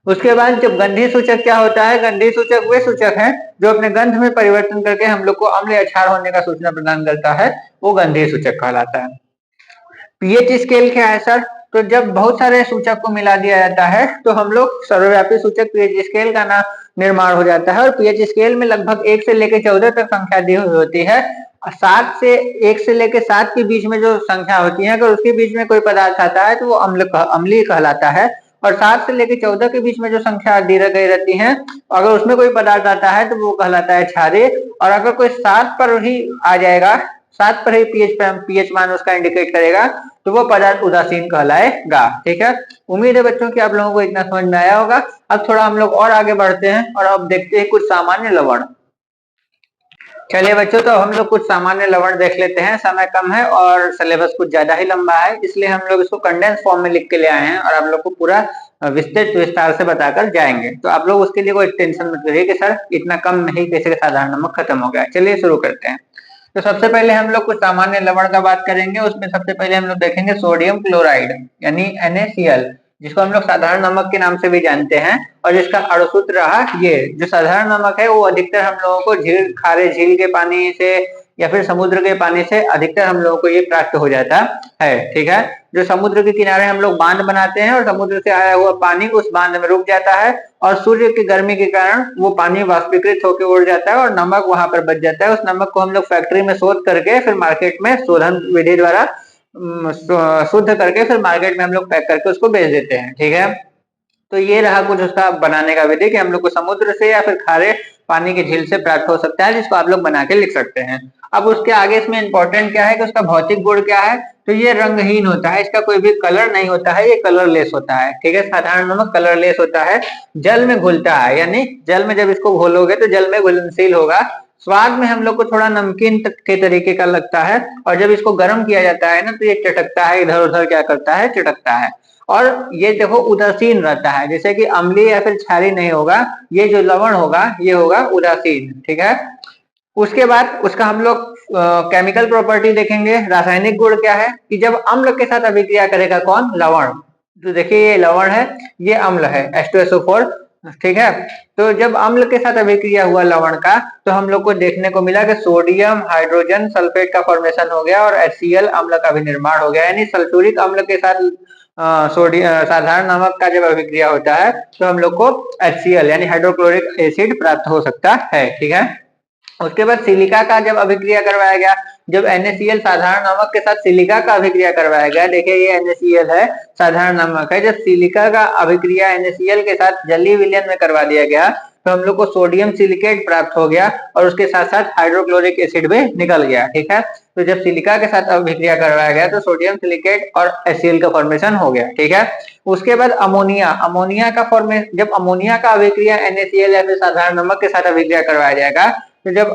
उसके बाद जब गंधीय सूचक क्या होता है, गंधीय सूचक वे सूचक हैं जो अपने गंध में परिवर्तन करके हम लोग को अम्ल या क्षार होने का सूचना प्रदान करता है, वो गंधीय सूचक कहलाता है। पीएच स्केल क्या है सर, तो जब बहुत सारे सूचक को मिला दिया जाता है तो हम लोग सर्वव्यापी सूचक पीएच स्केल का निर्माण हो जाता है। और पीएच स्केल में लगभग 1 से लेकर 14 तक संख्या दी हुई होती है। 1 से लेकर 7 के बीच में जो संख्या होती है, अगर उसके बीच में कोई पदार्थ आता है तो वो अम्लीय कहलाता है। और 7 से लेकर 14 के बीच में जो संख्या दी गई रहती है, अगर उसमें कोई पदार्थ आता है तो वो कहलाता है क्षारीय। और अगर कोई 7 पर ही आ जाएगा, 7 पर ही पीएच मान उसका इंडिकेट करेगा, तो वो पदार्थ उदासीन कहलाएगा। ठीक है, उम्मीद है बच्चों कि आप लोगों को इतना समझ में आया होगा। अब थोड़ा हम लोग और आगे बढ़ते हैं और अब देखते हैं कुछ सामान्य लवण। चलिए बच्चों, तो हम लोग कुछ सामान्य लवण देख लेते हैं। समय कम है और सिलेबस कुछ ज्यादा ही लंबा है, इसलिए हम लोग इसको कंडेंस फॉर्म में लिख के ले आए हैं और आप लोग को पूरा विस्तृत विस्तार से बताकर जाएंगे। तो आप लोग उसके लिए कोई टेंशन मत करिए कि सर इतना कम में ही कैसे साधारण नमक खत्म हो गया। चलिए शुरू करते हैं। तो सबसे पहले हम लोग कुछ सामान्य लवण का बात करेंगे। उसमें सबसे पहले हम लोग देखेंगे सोडियम क्लोराइड यानी NaCl, जिसको हम लोग साधारण नमक के नाम से भी जानते हैं, और जिसका अणुसूत्र रहा ये। जो साधारण नमक है वो अधिकतर हम लोगों को खारे झील के पानी से या फिर समुद्र के पानी से अधिकतर हम लोगों को ये प्राप्त हो जाता है। ठीक है, जो समुद्र के किनारे हम लोग बांध बनाते हैं और समुद्र से आया हुआ पानी उस बांध में रुक जाता है और सूर्य की गर्मी के कारण वो पानी वाष्पीकृत होकर उड़ जाता है और नमक वहां पर बच जाता है। उस नमक को हम लोग फैक्ट्री में शोध करके फिर मार्केट में शोधन विधि द्वारा शुद्ध करके फिर मार्केट में हम लोग पैक करके उसको बेच देते हैं। ठीक है, तो ये रहा कुछ उसका बनाने का विधि कि हम लोग को समुद्र से या फिर खारे पानी की झील से प्राप्त हो सकता है, जिसको आप लोग बना के लिख सकते हैं। अब उसके आगे इसमें इंपॉर्टेंट क्या है कि उसका भौतिक गुण क्या है। तो ये रंगहीन होता है, इसका कोई भी कलर नहीं होता है, ये कलरलेस होता है। ठीक है, साधारण नमक कलरलेस होता है, जल में घुलता है, यानी जल में जब इसको घोलोगे तो जल में घुलनशील होगा। स्वाद में हम लोग को थोड़ा नमकीन के तरीके का लगता है, और जब इसको गर्म किया जाता है ना तो ये चटकता है, इधर उधर क्या करता है, चटकता है। और ये देखो उदासीन रहता है, जैसे कि अम्लीय या फिर क्षारीय नहीं होगा। ये जो लवण होगा ये होगा उदासीन। ठीक है, उसके बाद उसका हम लोग केमिकल प्रॉपर्टी देखेंगे। रासायनिक गुण क्या है कि जब अम्ल के साथ अभिक्रिया करेगा कौन, लवण। तो देखिए ये लवण है, ये अम्ल है H2SO4। ठीक है, तो जब अम्ल के साथ अभिक्रिया हुआ लवण का तो हम लोग को देखने को मिला कि सोडियम हाइड्रोजन सल्फेट का फॉर्मेशन हो गया और HCl अम्ल का भी निर्माण हो गया। यानी सल्फ्यूरिक अम्ल के साथ साधारण नमक का जब अभिक्रिया होता है तो हम लोग को HCl यानी हाइड्रोक्लोरिक एसिड प्राप्त हो सकता है। ठीक है, उसके बाद सिलिका का जब अभिक्रिया करवाया गया, जब NaCl साधारण नमक के साथ सिलिका का अभिक्रिया करवाया गया, देखिए ये NaCl है, साधारण नमक है, जब सिलिका का अभिक्रिया NaCl के साथ जलीय विलयन में करवा दिया गया तो हम लोग को सोडियम सिलिकेट प्राप्त हो गया और उसके साथ साथ हाइड्रोक्लोरिक एसिड भी निकल गया। ठीक है, तो जब सिलिका के साथ अभिक्रिया करवाया गया तो सोडियम सिलिकेट और HCl का फॉर्मेशन हो गया। ठीक है, उसके बाद अमोनिया, अमोनिया का फॉर्मेशन, जब अमोनिया का अभिक्रिया NaCl या फिर साधारण नमक के साथ अभिक्रिया करवाया जाएगा तो जब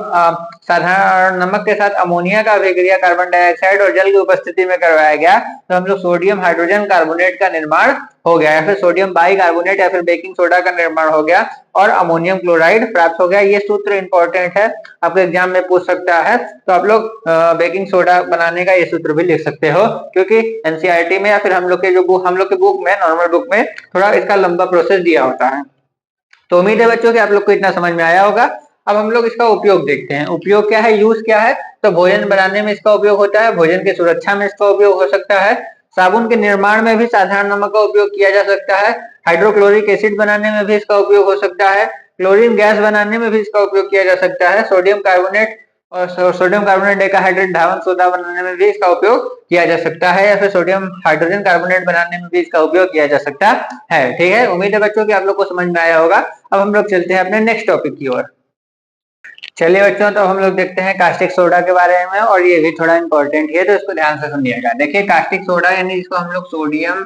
साधारण नमक के साथ अमोनिया का अभिक्रिया कार्बन डाइऑक्साइड और जल की उपस्थिति में करवाया गया तो हम लोग सोडियम हाइड्रोजन कार्बोनेट का निर्माण हो गया या फिर सोडियम बाइकार्बोनेट या फिर बेकिंग सोडा का निर्माण हो गया और अमोनियम क्लोराइड प्राप्त हो गया। ये सूत्र इंपॉर्टेंट है, आपको एग्जाम में पूछ सकता है, तो आप लोग बेकिंग सोडा बनाने का ये सूत्र भी लिख सकते हो, क्योंकि एनसीईआरटी में या फिर हम लोग के बुक में, नॉर्मल बुक में थोड़ा इसका लंबा प्रोसेस दिया होता है। तो उम्मीद है बच्चों कि आप लोग को इतना समझ में आया होगा। अब हम लोग इसका उपयोग देखते हैं। उपयोग क्या है, यूज क्या है। तो भोजन बनाने में इसका उपयोग होता है, भोजन की सुरक्षा में इसका उपयोग हो सकता है, साबुन के निर्माण में भी साधारण नमक का उपयोग किया जा सकता है, हाइड्रोक्लोरिक एसिड बनाने में भी इसका उपयोग हो सकता है, क्लोरीन गैस बनाने में भी इसका उपयोग किया जा सकता है, सोडियम कार्बोनेट और सोडियम कार्बोनेट डेकाहाइड्रेट धावन सोडा बनाने में भी इसका उपयोग किया जा सकता है, या फिर सोडियम हाइड्रोजन कार्बोनेट बनाने में भी इसका उपयोग किया जा सकता है। ठीक है, उम्मीद है बच्चों कि आप लोग को समझ में आया होगा। अब हम लोग चलते हैं अपने नेक्स्ट टॉपिक की ओर। चलिए बच्चों, तो हम लोग देखते हैं कास्टिक सोडा के बारे में, और ये भी थोड़ा इंपॉर्टेंट है तो इसको ध्यान से सुनिएगा। देखिए कास्टिक सोडा यानी जिसको हम लोग सोडियम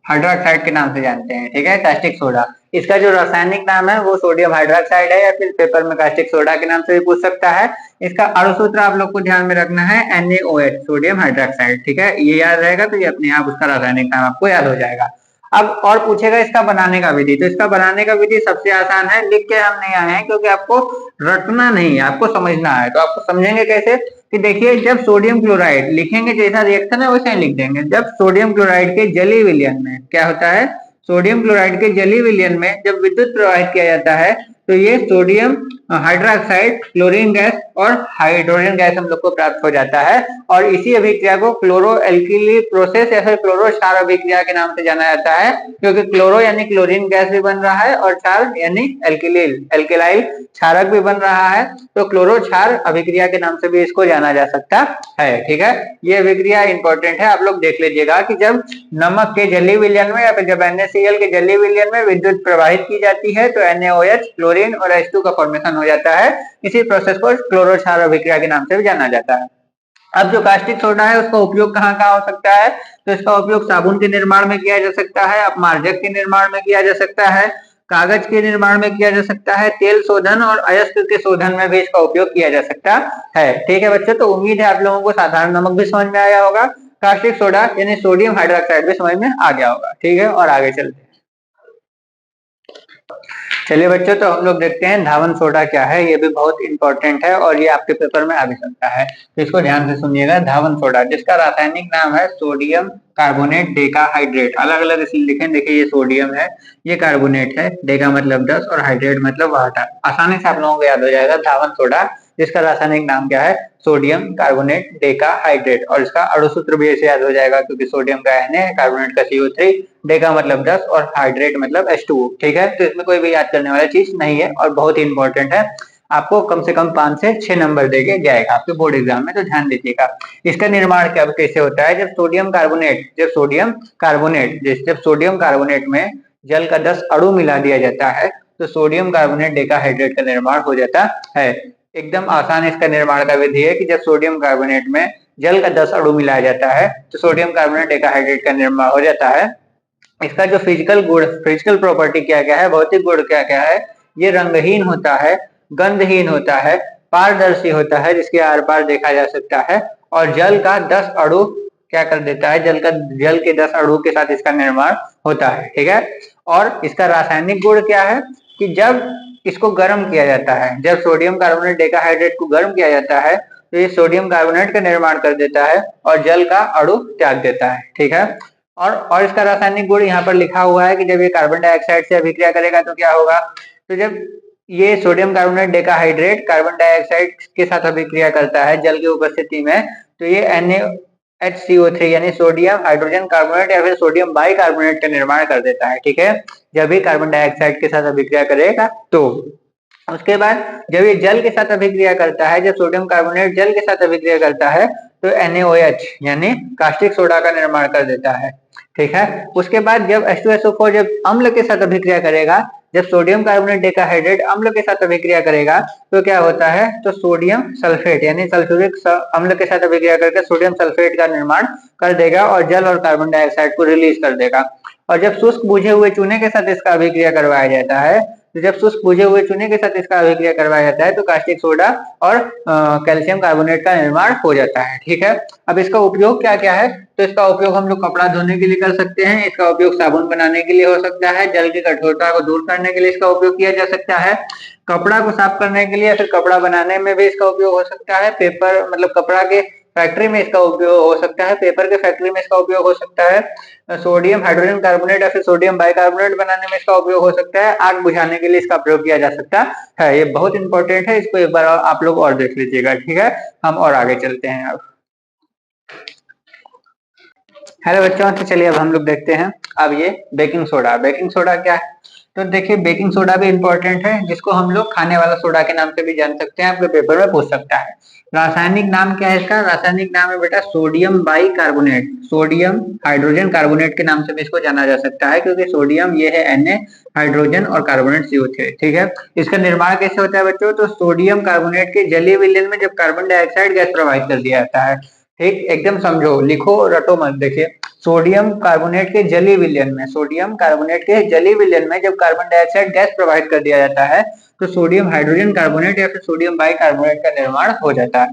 हाइड्रोक्साइड के नाम से जानते हैं। ठीक है, कास्टिक सोडा, इसका जो रासायनिक नाम है वो सोडियम हाइड्रोक्साइड है, या फिर पेपर में कास्टिक सोडा के नाम से भी पूछ सकता है। इसका अणुसूत्र आप लोग को ध्यान में रखना है NaOH, सोडियम हाइड्रोक्साइड। ठीक है, ये याद रहेगा तो ये अपने आप उसका रासायनिक नाम आपको याद हो जाएगा। अब और पूछेगा इसका बनाने का विधि, तो इसका बनाने का विधि सबसे आसान है, लिख के हम नहीं आए हैं क्योंकि आपको रटना नहीं है, आपको समझना है। तो आपको समझेंगे कैसे कि देखिए जब सोडियम क्लोराइड लिखेंगे, जैसा रिएक्शन है वैसे ही लिख देंगे। जब सोडियम क्लोराइड के जलीय विलयन में क्या होता है, सोडियम क्लोराइड के जलीय विलयन में जब विद्युत प्रवाहित किया जाता है तो ये सोडियम हाइड्रोक्साइड, क्लोरीन गैस और हाइड्रोजन गैस हम लोग को प्राप्त हो जाता है, और इसी अभिक्रिया को क्लोरो एल्किली प्रोसेस या फिर क्लोरो क्षार अभिक्रिया के नाम से जाना जाता है, क्योंकि क्लोरो यानी क्लोरीन गैस भी बन रहा है और क्षार यानी एल्किलाइल क्षारक भी बन रहा है, तो क्लोरो क्षार अभिक्रिया के नाम से भी इसको जाना जा सकता है। ठीक है, ये अभिक्रिया इंपॉर्टेंट है, आप लोग देख लीजिएगा कि जब नमक के जलीय विलयन में या फिर जब NaCl के जलीय विलयन में विद्युत प्रवाहित की जाती है तो NaOH, क्लोरीन और H2 का फॉर्मेशन हो जाता है। इसी प्रोसेस को क्लोरो क्षार अभिक्रिया के नाम से भी जाना जाता है। अब जो कास्टिक सोडा है उसका उपयोग कहाँ कहाँ हो सकता है, तो इसका उपयोग साबुन के निर्माण में किया जा सकता है, अपमार्जक के निर्माण में किया जा सकता है, कागज के निर्माण में किया जा सकता है, तेल शोधन और अयस्क के शोधन में भी इसका उपयोग किया जा सकता है। ठीक है बच्चों, तो उम्मीद है आप लोगों को साधारण नमक भी समझ में आया होगा, कास्टिक सोडा यानी सोडियम हाइड्रोक्साइड भी समझ में आ गया होगा। ठीक है, और आगे चलते हैं। चलिए बच्चों, तो हम लोग देखते हैं धावन सोडा क्या है। ये भी बहुत इंपॉर्टेंट है और ये आपके पेपर में आ भी सकता है, तो इसको ध्यान से सुनिएगा। धावन सोडा, जिसका रासायनिक नाम है सोडियम कार्बोनेट डेकाहाइड्रेट। अलग अलग इसलिए लिखें, देखिए ये सोडियम है, ये कार्बोनेट है, डेका मतलब 10 और हाइड्रेट मतलब वाटर। आसानी से आप लोगों को याद हो जाएगा धावन सोडा, जिसका रासायनिक नाम क्या है, सोडियम कार्बोनेट डेकाहाइड्रेट। और इसका अणु सूत्र भी ऐसे याद हो जाएगा, क्योंकि सोडियम का Na, कार्बोनेट का CO3, डेका मतलब 10 और हाइड्रेट मतलब H2O। ठीक है, तो इसमें कोई भी याद करने वाली चीज नहीं है और बहुत ही इंपॉर्टेंट है। आपको कम से कम 5 से 6 नंबर देके जाएगा आपके बोर्ड एग्जाम में, तो ध्यान दीजिएगा। इसका निर्माण क्या कैसे होता है, जब सोडियम कार्बोनेट में जल का 10 अणु मिला दिया जाता है, तो सोडियम कार्बोनेट डेकाहाइड्रेट का निर्माण हो जाता है। एकदम आसान इसका निर्माण का विधि है कि जब सोडियम कार्बोनेट में जल का 10 अणु मिलाया जाता है, तो सोडियम कार्बोनेट डेकाहाइड्रेट का निर्माण हो जाता है। इसका जो फिजिकल प्रॉपर्टी क्या क्या है, भौतिक गुण क्या क्या है, ये रंगहीन होता है, गंधहीन होता है, पारदर्शी होता है, जिसके आर पार देखा जा सकता है, और जल का 10 अणु क्या कर देता है, जल के 10 अणु के साथ इसका निर्माण होता है। ठीक है, और इसका रासायनिक गुण क्या है कि जब इसको गर्म किया जाता है, जब सोडियम कार्बोनेट डेकाहाइड्रेट को गर्म किया जाता है, तो ये सोडियम कार्बोनेट का निर्माण कर देता है और जल का अणु त्याग देता है। ठीक है, और इसका रासायनिक गुण यहाँ पर लिखा हुआ है कि जब ये कार्बन डाइऑक्साइड से अभिक्रिया करेगा तो क्या होगा, तो जब ये sodium carbonate decahydrate carbon dioxide के साथ अभिक्रिया करता है जल की उपस्थिति में, तो ये NaHCO3 यानी सोडियम हाइड्रोजन कार्बोनेट या फिर सोडियम बाइकार्बोनेट का निर्माण कर देता है। ठीक है, जब भी कार्बन डाइऑक्साइड के साथ अभिक्रिया करेगा तो उसके बाद जब ये जल के साथ अभिक्रिया करता है, जब सोडियम कार्बोनेट जल के साथ अभिक्रिया करता है, तो NaOH यानी कास्टिक सोडा का निर्माण कर देता है। ठीक है, उसके बाद जब H2SO4 जब अम्ल के साथ अभिक्रिया करेगा, जब सोडियम कार्बोनेट डेकाहाइड्रेट अम्ल के साथ अभिक्रिया करेगा, तो क्या होता है, तो सोडियम सल्फेट यानी सल्फ्यूरिक अम्ल के साथ अभिक्रिया करके सोडियम सल्फेट का निर्माण कर देगा और जल और कार्बन डाइऑक्साइड को रिलीज कर देगा। और जब शुष्क बुझे हुए चूने के साथ इसका अभिक्रिया करवाया जाता है, तो जब शुष्क बुझे हुए चूने के साथ इसका अभिक्रिया करवाया जाता है, तो कास्टिक सोडा और कैल्शियम कार्बोनेट का निर्माण हो जाता है। ठीक है, अब इसका उपयोग क्या क्या है, तो इसका उपयोग हम लोग कपड़ा धोने के लिए कर सकते हैं, इसका उपयोग साबुन बनाने के लिए हो सकता है, जल की कठोरता को दूर करने के लिए इसका उपयोग किया जा सकता है, कपड़ा को साफ करने के लिए या फिर कपड़ा बनाने में भी इसका उपयोग हो सकता है, पेपर मतलब कपड़ा के फैक्ट्री में इसका उपयोग हो सकता है, पेपर के फैक्ट्री में इसका उपयोग हो सकता है, सोडियम हाइड्रोजन कार्बोनेट या फिर सोडियम बाइकार्बोनेट बनाने में इसका उपयोग हो सकता है, आग बुझाने के लिए इसका प्रयोग किया जा सकता है। ये बहुत इंपॉर्टेंट है, इसको एक बार आप लोग और देख लीजिएगा। ठीक है, हम और आगे चलते हैं अब। हेलो बच्चों, तो चलिए अब हम लोग देखते हैं अब ये बेकिंग सोडा। बेकिंग सोडा क्या है, तो देखिए बेकिंग सोडा भी इंपॉर्टेंट है, जिसको हम लोग खाने वाला सोडा के नाम से भी जान सकते हैं, आपके पेपर में पूछ सकता है। रासायनिक नाम क्या है इसका, रासायनिक नाम है बेटा sodium bicarbonate. Sodium hydrogen carbonate के नाम से भी इसको जाना जा सकता है, क्योंकि सोडियम ये है Na, हाइड्रोजन और कार्बोनेट CO3। ठीक है, इसका निर्माण कैसे होता है बच्चों, तो सोडियम कार्बोनेट के जलीय विलयन में जब कार्बन डाइऑक्साइड गैस प्रवाहित कर दिया जाता है। ठीक, एकदम समझो, लिखो रटो मत। देखिए सोडियम कार्बोनेट के जलीय विलयन में, सोडियम कार्बोनेट के जलीय विलयन में जब कार्बन डाइऑक्साइड गैस प्रवाहित कर दिया जाता है, तो सोडियम हाइड्रोजन कार्बोनेट या फिर सोडियम बाइकार्बोनेट का निर्माण हो जाता है।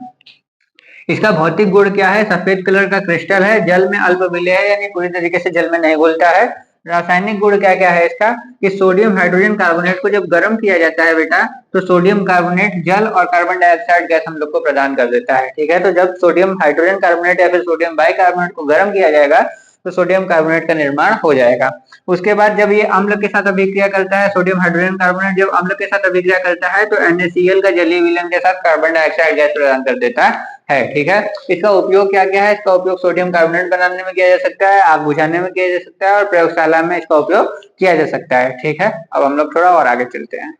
इसका भौतिक गुण क्या है, सफेद कलर का क्रिस्टल है, जल में अल्प विलेय है यानी पूरी तरीके से जल में नहीं घुलता है। रासायनिक गुण क्या क्या है इसका, कि सोडियम हाइड्रोजन कार्बोनेट को जब गर्म किया जाता है बेटा, तो सोडियम कार्बोनेट जल और कार्बन डाइऑक्साइड गैस हम लोग को प्रदान कर देता है। ठीक है, तो जब सोडियम हाइड्रोजन कार्बोनेट या फिर सोडियम बाइकार्बोनेट को गर्म किया जाएगा, तो सोडियम कार्बोनेट का निर्माण हो जाएगा। उसके बाद जब ये अम्ल के साथ अभिक्रिया करता है, सोडियम हाइड्रोजन कार्बोनेट जब अम्ल के साथ अभिक्रिया करता है, तो NaCl का जलीय विलयन के साथ कार्बन डाइऑक्साइड गैस प्रदान कर देता है। ठीक है, इसका उपयोग क्या क्या है, इसका उपयोग सोडियम कार्बोनेट बनाने में किया जा सकता है, आग बुझाने में किया जा सकता है और प्रयोगशाला में इसका उपयोग किया जा सकता है। ठीक है, अब हम लोग थोड़ा और आगे चलते हैं।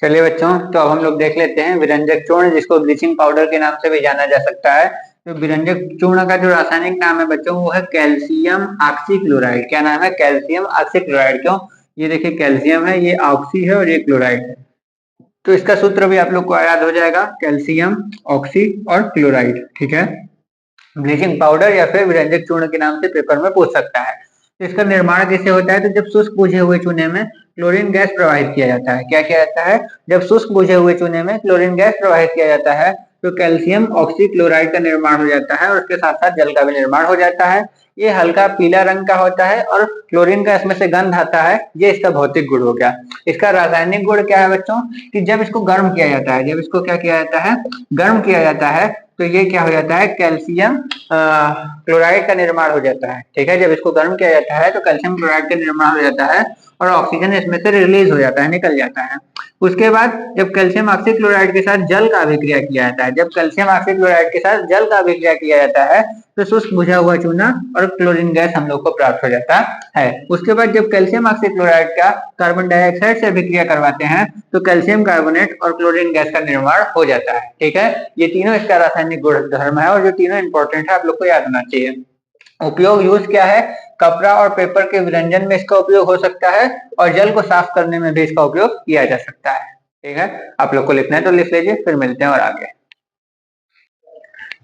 चलिए बच्चों, तो अब हम लोग देख लेते हैं विरंजक चूर्ण, जिसको ब्लीचिंग पाउडर के नाम से भी जाना जा सकता है। तो विरंजक चूर्ण का जो रासायनिक नाम है बच्चों, वो है कैल्शियम ऑक्सीक्लोराइड। क्या नाम है, कैल्शियम ऑक्सीक्लोराइड। क्यों, ये देखिए कैल्शियम है, ये ऑक्सी है और ये क्लोराइड है, तो इसका सूत्र भी आप लोग को याद हो जाएगा, कैल्शियम ऑक्सी और क्लोराइड। ठीक है, ब्लीचिंग पाउडर या फिर विरंजक चूर्ण के नाम से पेपर में पूछ सकता है। तो इसका निर्माण कैसे होता है, तो जब शुष्क बुझे हुए चूने में क्लोरीन गैस प्रवाहित किया जाता है। क्या किया जाता है, जब शुष्क बुझे हुए चूने में क्लोरीन गैस प्रवाहित किया जाता है, तो कैल्शियम ऑक्सीक्लोराइड का निर्माण हो जाता है और उसके साथ साथ जल का भी निर्माण हो जाता है। ये हल्का पीला रंग का होता है और क्लोरीन का इसमें से गंध आता है। ये इसका भौतिक गुण हो गया। इसका रासायनिक गुण क्या है बच्चों, कि जब इसको गर्म किया जाता है, जब इसको क्या किया जाता है, गर्म किया जाता है, तो ये क्या हो जाता है, कैल्शियम क्लोराइड का निर्माण हो जाता है। ठीक है, जब इसको गर्म किया जाता है तो कैल्शियम क्लोराइड का निर्माण हो जाता है और ऑक्सीजन इसमें से रिलीज हो जाता है, निकल जाता है। उसके बाद जब कैल्शियम ऑक्सीक्लोराइड के साथ जल का अभिक्रिया किया जाता है, जब कैल्शियम ऑक्सीक्लोराइड के साथ जल का अभिक्रिया किया जाता है तो शुष्क बुझा हुआ चूना और क्लोरीन गैस हम लोग को प्राप्त हो जाता है। उसके बाद जब कैल्शियम ऑक्सीक्लोराइड का कार्बन डाइऑक्साइड से अभिक्रिया करवाते हैं तो कैल्शियम कार्बोनेट और क्लोरीन गैस का निर्माण हो जाता है। ठीक है, ये तीनों इसका रासायनिक गुणधर्म है और जो तीनों इंपॉर्टेंट है, आप लोग को याद होना चाहिए। उपयोग यूज क्या है, कपड़ा और पेपर के विरंजन में इसका उपयोग हो सकता है और जल को साफ करने में भी इसका उपयोग किया जा सकता है। ठीक है, आप लोग को लिखना है तो लिख लीजिए, फिर मिलते हैं और आगे।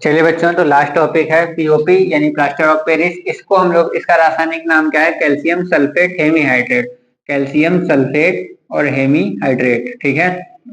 चलिए बच्चों, तो लास्ट टॉपिक है पीओपी यानी प्लास्टर ऑफ पेरिस। इसको हम लोग, इसका रासायनिक नाम क्या है, calcium sulphate hemihydrate, calcium sulphate और हेमीहाइड्रेट। ठीक है,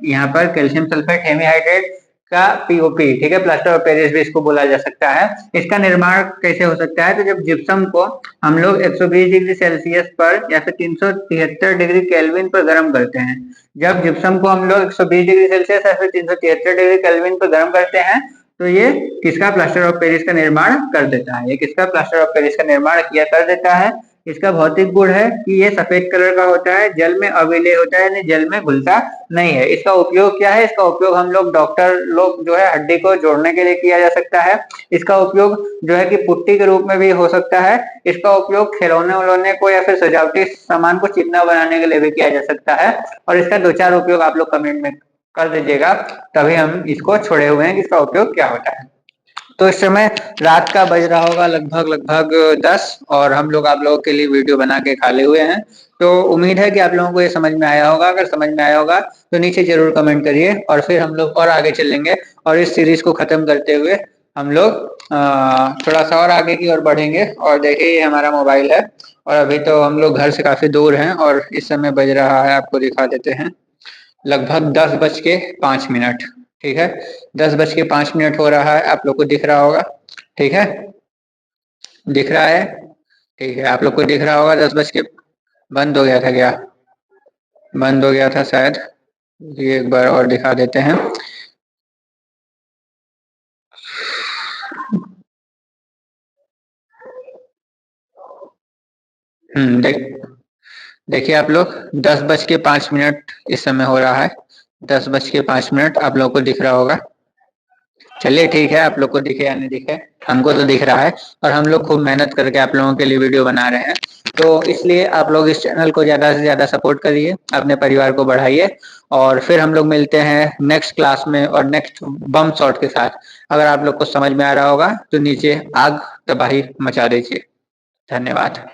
यहाँ पर कैल्शियम सल्फेट हेमीहाइड्रेट का पीओपी, ठीक है, प्लास्टर ऑफ पेरिस भी इसको बोला जा सकता है। इसका निर्माण कैसे हो सकता है, तो जब जिप्सम को हम लोग 120 डिग्री सेल्सियस पर या फिर 373 डिग्री केल्विन पर गर्म करते हैं, जब जिप्सम को हम लोग 120 डिग्री सेल्सियस या फिर 373 डिग्री केल्विन पर गर्म करते हैं तो ये किसका, प्लास्टर ऑफ पेरिस का निर्माण कर देता है। ये किसका, प्लास्टर ऑफ पेरिस का निर्माण किया कर देता है। इसका भौतिक गुण है कि ये सफेद कलर का होता है, जल में अविलेय होता है, यानी जल में घुलता नहीं है। इसका उपयोग क्या है, इसका उपयोग हम लोग डॉक्टर लोग जो है हड्डी को जोड़ने के लिए किया जा सकता है। इसका उपयोग जो है कि पुट्टी के रूप में भी हो सकता है। इसका उपयोग खिलौने उलौने को या फिर सजावटी सामान को चिकना बनाने के लिए भी किया जा सकता है। और इसका 2-4 उपयोग आप लोग कमेंट में कर दीजिएगा, तभी हम इसको छोड़े हुए हैं कि इसका उपयोग क्या होता है। तो इस समय रात का बज रहा होगा लगभग 10 और हम लोग आप लोगों के लिए वीडियो बना के खाले हुए हैं। तो उम्मीद है कि आप लोगों को ये समझ में आया होगा। अगर समझ में आया होगा तो नीचे जरूर कमेंट करिए और फिर हम लोग और आगे चलेंगे और इस सीरीज को खत्म करते हुए हम लोग थोड़ा सा और आगे की ओर बढ़ेंगे। और देखिए, ये हमारा मोबाइल है और अभी तो हम लोग घर से काफी दूर हैं और इस समय बज रहा है, आपको दिखा देते हैं, लगभग 10:05। ठीक है, 10:05 हो रहा है, आप लोग को दिख रहा होगा। ठीक है, दिख रहा है, ठीक है, आप लोग को दिख रहा होगा। 10 बज के बंद हो गया था क्या, बंद हो गया था शायद, ये एक बार और दिखा देते हैं। देखिए आप लोग, 10:05 इस समय हो रहा है, 10:05 आप लोग को दिख रहा होगा। चलिए ठीक है, आप लोग को दिखे या नहीं दिखे, हमको तो दिख रहा है और हम लोग खूब मेहनत करके आप लोगों के लिए वीडियो बना रहे हैं। तो इसलिए आप लोग इस चैनल को ज्यादा से ज्यादा सपोर्ट करिए, अपने परिवार को बढ़ाइए और फिर हम लोग मिलते हैं नेक्स्ट क्लास में और नेक्स्ट बम शॉट के साथ। अगर आप लोग को समझ में आ रहा होगा तो नीचे आग तबाही मचा दीजिए। धन्यवाद।